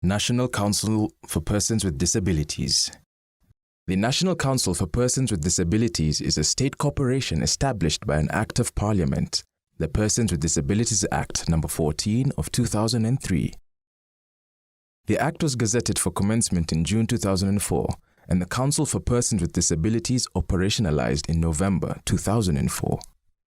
National Council for Persons with Disabilities. The National Council for Persons with Disabilities is a state corporation established by an Act of Parliament, the Persons with Disabilities Act No. 14 of 2003. The Act was gazetted for commencement in June 2004, and the Council for Persons with Disabilities operationalized in November 2004.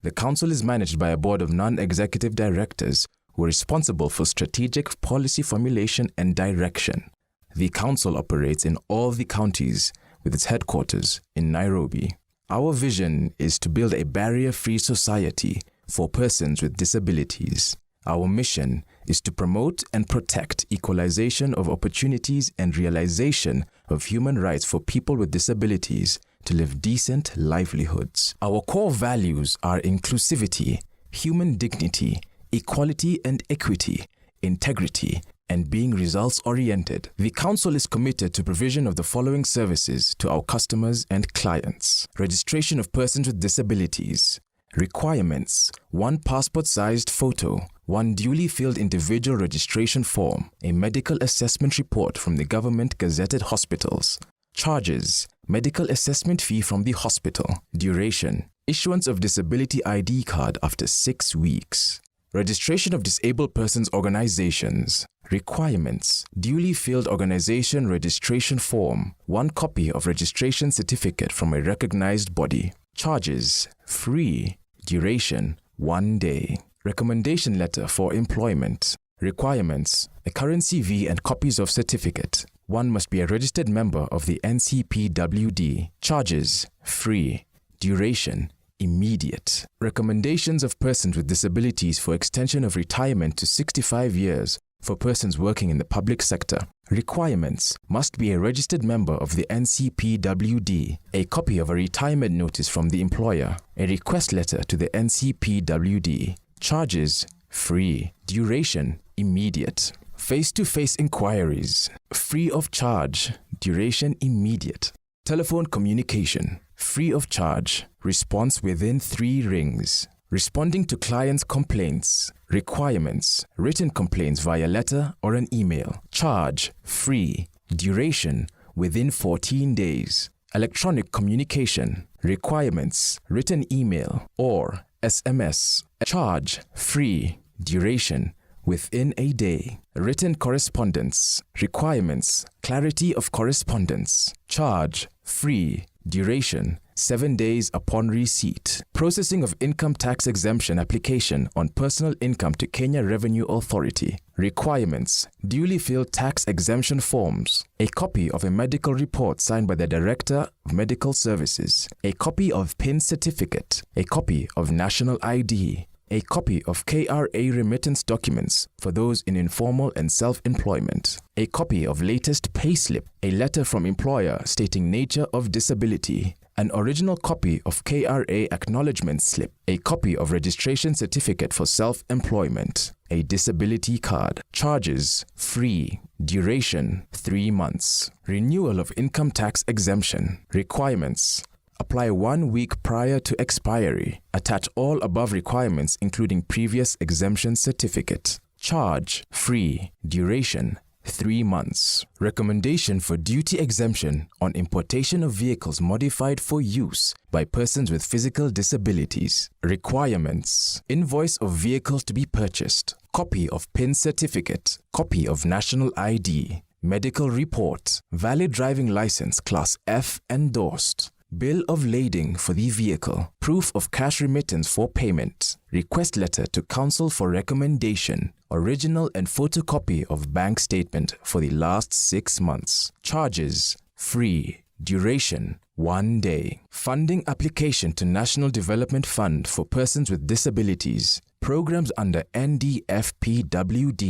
The Council is managed by a board of non-executive directors who are responsible for strategic policy formulation and direction. The Council operates in all the counties, with its headquarters in Nairobi. Our vision is to build a barrier-free society for persons with disabilities. Our mission is to promote and protect equalization of opportunities and realization of human rights for people with disabilities to live decent livelihoods. Our core values are inclusivity, human dignity, equality and equity, integrity, and being results-oriented. The Council is committed to provision of the following services to our customers and clients. Registration of persons with disabilities. Requirements: 1 passport-sized photo, 1 duly filled individual registration form, a medical assessment report from the government gazetted hospitals. Charges: medical assessment fee from the hospital. Duration: issuance of disability ID card after 6 weeks. Registration of disabled persons organizations. Requirements: duly filled organization registration form, 1 copy of registration certificate from a recognized body. Charges: free. Duration: 1 day. Recommendation letter for employment. Requirements: a current CV and copies of certificate. 1 must be a registered member of the NCPWD. Charges: free. Duration: immediate. Recommendations of persons with disabilities for extension of retirement to 65 years for persons working in the public sector. Requirements: must be a registered member of the NCPWD, a copy of a retirement notice from the employer, a request letter to the NCPWD. Charges: free. Duration: immediate. Face-to-face inquiries: free of charge. Duration: immediate. Telephone communication: free of charge. Response within 3 rings. Responding to clients' complaints. Requirements: written complaints via letter or an email. Charge: free. Duration: within 14 days. Electronic communication. Requirements: written email or SMS. Charge: free. Duration: within a day. Written correspondence. Requirements: clarity of correspondence. Charge: free. Duration: 7 days upon receipt. Processing of income tax exemption application on personal income to Kenya Revenue Authority. Requirements: duly filled tax exemption forms, a copy of a medical report signed by the Director of Medical Services, a copy of PIN certificate, a copy of national ID, a copy of KRA remittance documents for those in informal and self-employment, a copy of latest payslip, a letter from employer stating nature of disability, an original copy of KRA acknowledgement slip, a copy of registration certificate for self-employment, a disability card. Charges: free. Duration: 3 months. Renewal of income tax exemption. Requirements: apply 1 week prior to expiry. Attach all above requirements including previous exemption certificate. Charge: free. Duration: 3 months. Recommendation for duty exemption on importation of vehicles modified for use by persons with physical disabilities. Requirements: invoice of vehicles to be purchased, copy of PIN certificate, copy of national ID, medical report, valid driving license class F endorsed, bill of lading for the vehicle, proof of cash remittance for payment, request letter to council for recommendation, original and photocopy of bank statement for the last 6 months. Charges: free. Duration: 1 day. Funding application to National Development Fund for persons with disabilities. Programs under NDFPWD.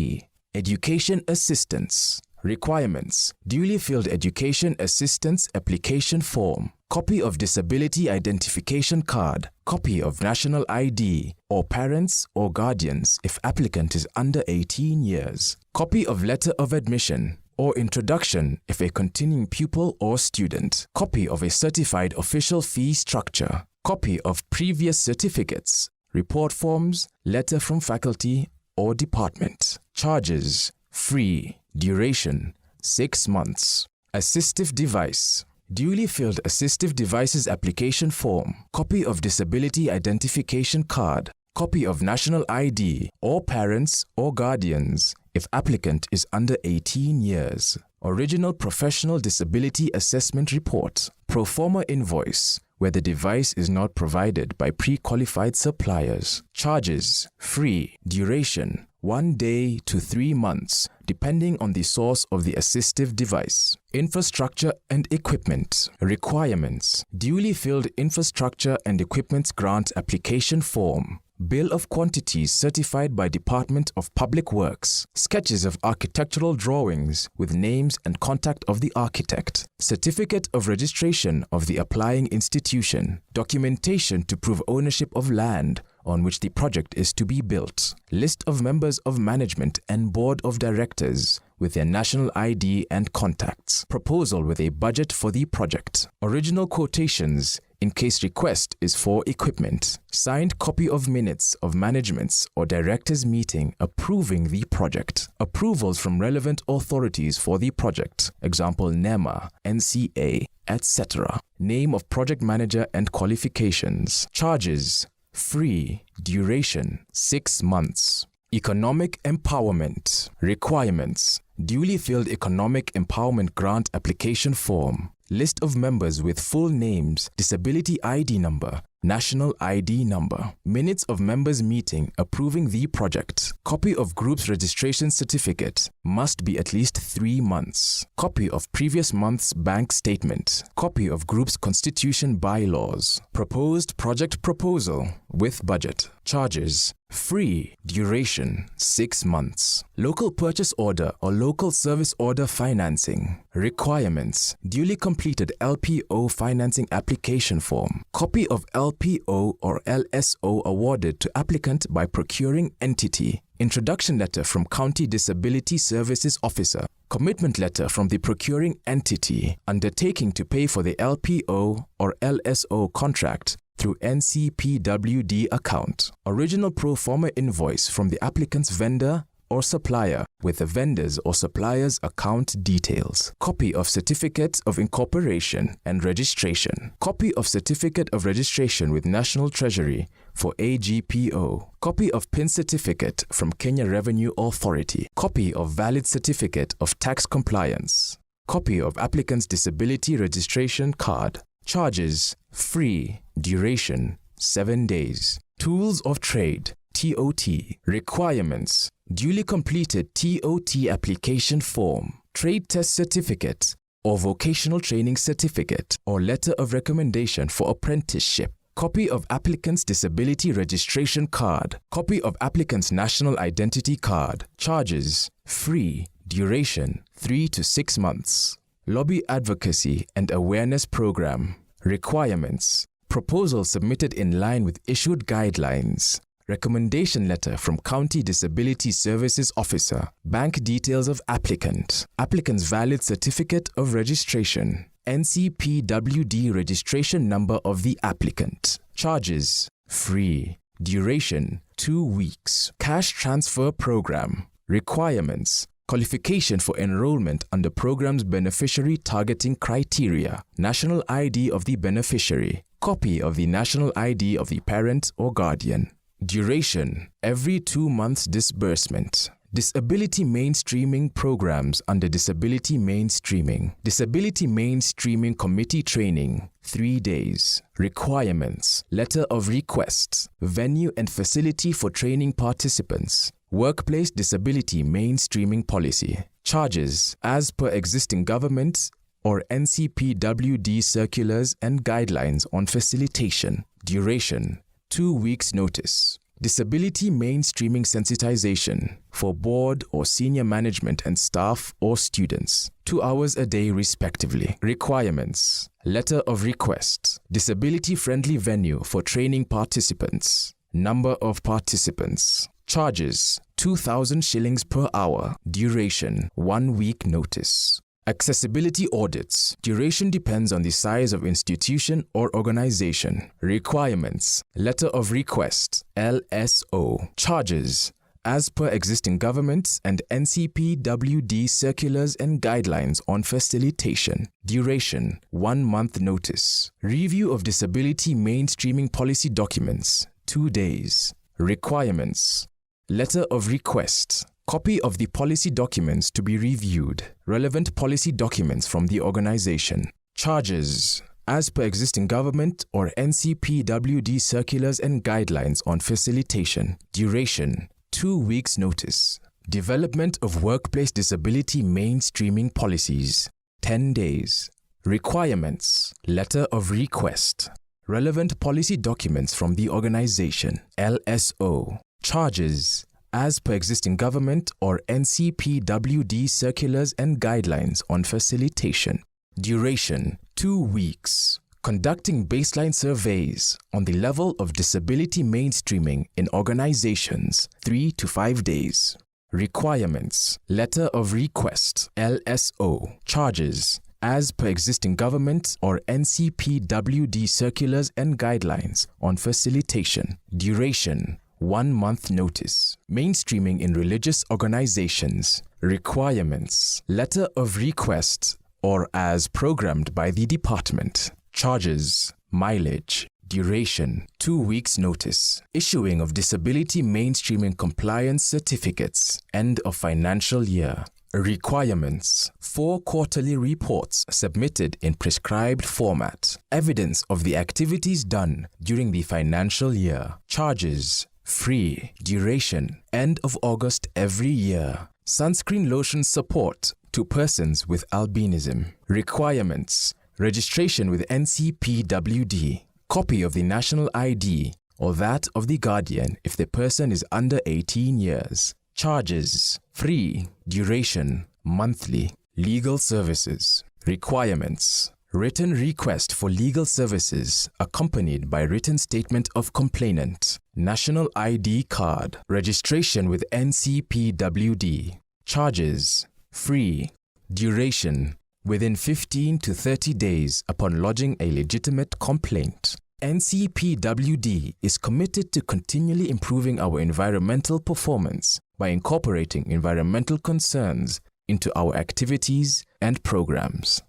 Education assistance. Requirements: duly filled education assistance application form, copy of disability identification card, copy of national ID, or parents or guardians if applicant is under 18 years, copy of letter of admission or introduction if a continuing pupil or student, copy of a certified official fee structure, copy of previous certificates, report forms, letter from faculty or department. Charges: free. Duration 6 months. Assistive device. Duly filled assistive devices application form, copy of disability identification card, copy of national ID, or parents or guardians if applicant is under 18 years. Original professional disability assessment report, pro forma invoice, where the device is not provided by pre-qualified suppliers. Charges, free. Duration, 1 day to 3 months, depending on the source of the assistive device. Infrastructure and equipment. Requirements. Duly filled infrastructure and equipment grant application form. Bill of quantities certified by Department of Public Works. Sketches of architectural drawings with names and contact of the architect. Certificate of registration of the applying institution. Documentation to prove ownership of land on which the project is to be built. List of members of management and board of directors with their national ID and contacts. Proposal with a budget for the project. Original quotations in case request is for equipment. Signed copy of minutes of management's or directors' meeting approving the project. Approvals from relevant authorities for the project, example NEMA, NCA, etc. Name of project manager and qualifications. Charges, free. Duration, 6 months. Economic empowerment. Requirements. Duly filled economic empowerment grant application form. List of members with full names, disability ID number, national ID number. Minutes of members meeting approving the project. Copy of group's registration certificate. Must be at least 3 months. Copy of previous month's bank statement. Copy of group's constitution bylaws. Proposed project proposal with budget. Charges, free. Duration, 6 months. Local purchase order or local service order financing. Requirements, duly completed LPO financing application form. Copy of LPO or LSO awarded to applicant by procuring entity. Introduction letter from County Disability Services Officer. Commitment letter from the procuring entity. Undertaking to pay for the LPO or LSO contract through NCPWD account. Original pro forma invoice from the applicant's vendor or supplier with the vendor's or supplier's account details. Copy of certificate of incorporation and registration. Copy of certificate of registration with National Treasury for AGPO. Copy of PIN certificate from Kenya Revenue Authority. Copy of valid certificate of tax compliance. Copy of applicant's disability registration card. Charges, free. Duration, 7 days. Tools of trade, TOT. Requirements, duly completed TOT application form, trade test certificate or vocational training certificate or letter of recommendation for apprenticeship. Copy of applicant's disability registration card. Copy of applicant's national identity card. Charges, free. Duration, 3 to 6 months. Lobby advocacy and awareness program. Requirements, proposal submitted in line with issued guidelines. Recommendation letter from County Disability Services Officer. Bank details of applicant. Applicant's valid certificate of registration. NCPWD registration number of the applicant. Charges, free. Duration, 2 weeks. Cash transfer program. Requirements, qualification for enrollment under program's beneficiary targeting criteria. National ID of the beneficiary. Copy of the national ID of the parent or guardian. Duration, every 2 months disbursement. Disability mainstreaming programs under Disability Mainstreaming. Disability Mainstreaming Committee training, 3 days. Requirements, letter of request, venue and facility for training participants. Workplace Disability Mainstreaming Policy. Charges, as per existing government or NCPWD circulars and guidelines on facilitation. Duration, 2 weeks notice. Disability mainstreaming sensitization for board or senior management and staff or students, 2 hours a day respectively. Requirements, letter of request, disability-friendly venue for training participants, number of participants. Charges, 2,000 shillings per hour. Duration, 1 week notice. Accessibility audits. Duration depends on the size of institution or organization. Requirements, letter of request, LSO. Charges, as per existing government and NCPWD circulars and guidelines on facilitation. Duration, 1 month notice. Review of disability mainstreaming policy documents, 2 days. Requirements. Letter of request. Copy of the policy documents to be reviewed. Relevant policy documents from the organization. Charges. As per existing government or NCPWD circulars and guidelines on facilitation. Duration, 2 weeks notice. Development of workplace disability mainstreaming policies, 10 days. Requirements. Letter of request. Relevant policy documents from the organization. LSO. Charges. As per existing government or NCPWD circulars and guidelines on facilitation. Duration, 2 weeks. Conducting baseline surveys on the level of disability mainstreaming in organizations, 3 to 5 days. Requirements. Letter of request. LSO. Charges. As per existing government or NCPWD circulars and guidelines on facilitation. Duration, 1 month notice. Mainstreaming in religious organizations. Requirements. Letter of request or as programmed by the department. Charges. Mileage. Duration, 2 weeks notice. Issuing of disability mainstreaming compliance certificates. End of financial year. Requirements. 4 quarterly reports submitted in prescribed format. Evidence of the activities done during the financial year. Charges. Free. Duration, end of August every year. Sunscreen lotion support to persons with albinism. Requirements. Registration with NCPWD. Copy of the national ID or that of the guardian if the person is under 18 years. Charges. Free. Duration, monthly. Legal services. Requirements. Written request for legal services accompanied by written statement of complainant. National ID card. Registration with NCPWD. Charges. Free. Duration. Within 15 to 30 days upon lodging a legitimate complaint. NCPWD is committed to continually improving our environmental performance by incorporating environmental concerns into our activities and programs.